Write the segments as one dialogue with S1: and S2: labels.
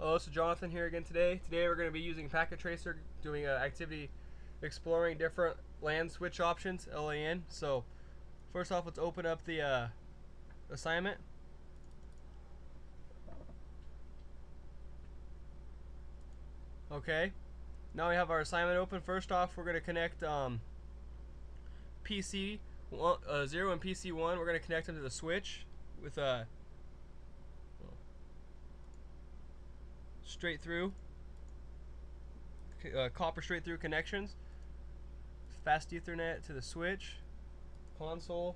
S1: Hello, so Jonathan here again today. Today we're going to be using Packet Tracer, doing an activity exploring different LAN switch options, LAN. So first off, let's open up the assignment. Okay, now we have our assignment open. First off, we're going to connect PC 0 and PC 1. We're going to connect them to the switch with straight through copper straight through connections, fast Ethernet to the switch console,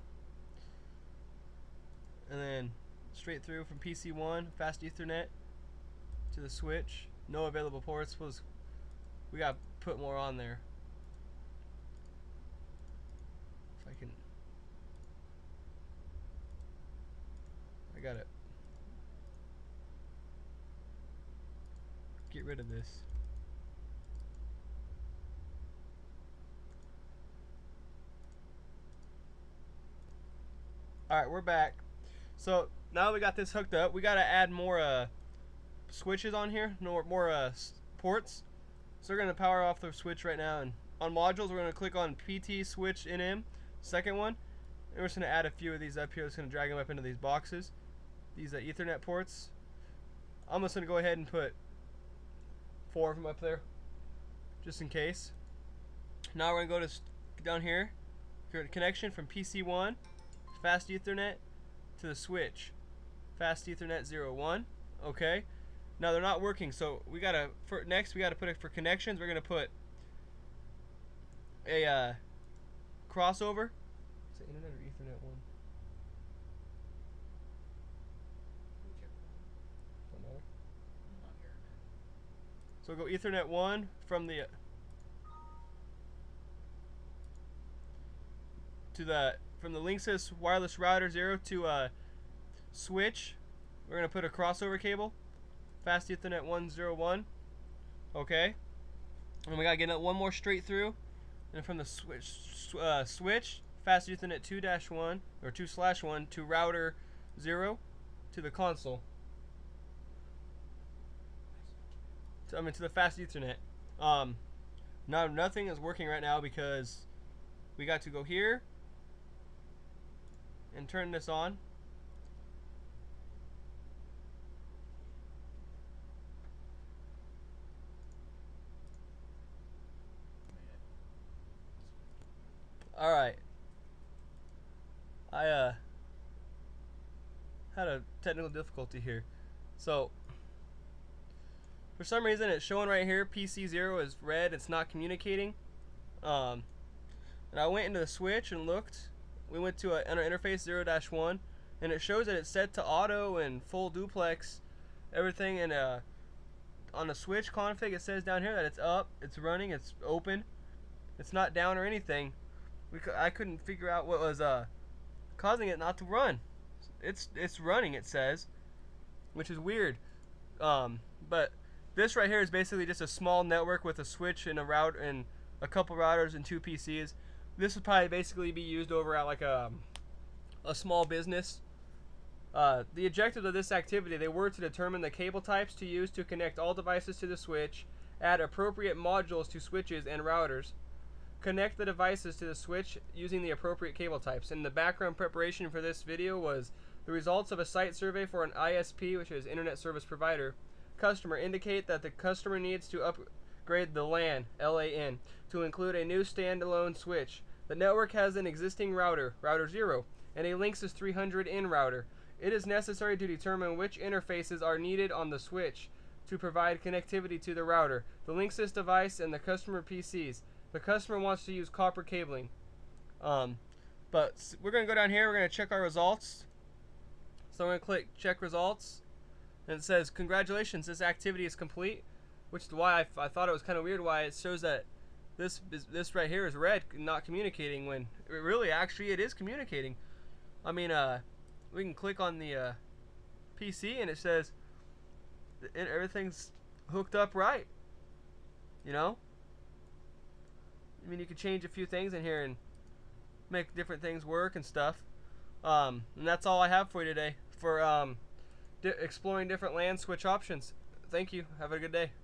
S1: and then straight through from PC1 fast Ethernet to the switch. No available ports. We got to put more on there. If I can, I gotta get rid of this. Alright, we're back. So now we got this hooked up. We got to add more switches on here, more ports. So we're going to power off the switch right now. And on modules, we're going to click on PT switch NM, second one. And we're just going to add a few of these up here. Just going to drag them up into these boxes, these Ethernet ports. I'm just going to go ahead and put 4 of them up there, just in case. Now we're going to go to down here, connection from PC1, fast Ethernet to the switch, fast Ethernet 01. Okay. Now they're not working, so we gotta next we gotta put it for connections. We're gonna put a crossover. Is it Internet or Ethernet 1? Don't matter. So we'll go Ethernet 1 from the from the Linksys wireless router 0 to switch. We're gonna put a crossover cable, fast Ethernet 101. Okay, and we gotta get one more straight through, and from the switch fast Ethernet 2-1 or 2/1 to router 0 to the console. I mean to the fast Ethernet. Now nothing is working right now because we got to go here and turn this on. Alright. I had a technical difficulty here. So for some reason it's showing right here PC0 is red, it's not communicating. And I went into the switch and looked. We went to an interface 0-1 and it shows that it's set to auto and full duplex, everything. And on the switch config it says down here that it's up, it's running, it's open, it's not down or anything. I couldn't figure out what was causing it not to run. It's running, it says, which is weird. But this right here is basically just a small network with a switch and a router and a couple routers and 2 PCs. This would probably basically be used over at like a small business. The objective of this activity, they were to determine the cable types to use to connect all devices to the switch, add appropriate modules to switches and routers, connect the devices to the switch using the appropriate cable types. And the background preparation for this video was the results of a site survey for an ISP, which is Internet Service Provider, customer indicate that the customer needs to upgrade the LAN, LAN, to include a new standalone switch. The network has an existing router, router 0, and a Linksys 300N router. It is necessary to determine which interfaces are needed on the switch to provide connectivity to the router, the Linksys device, and the customer PCs. The customer wants to use copper cabling. But we're going to go down here, we're going to check our results. So I'm going to click check results, and it says congratulations, this activity is complete, which is why I thought it was kind of weird why it shows that this right here is red, not communicating, when it really actually it is communicating. I mean, we can click on the PC and it says everything's hooked up right, you know. I mean, you can change a few things in here and make different things work and stuff. And that's all I have for you today for exploring different LAN switch options. thank you. Have a good day.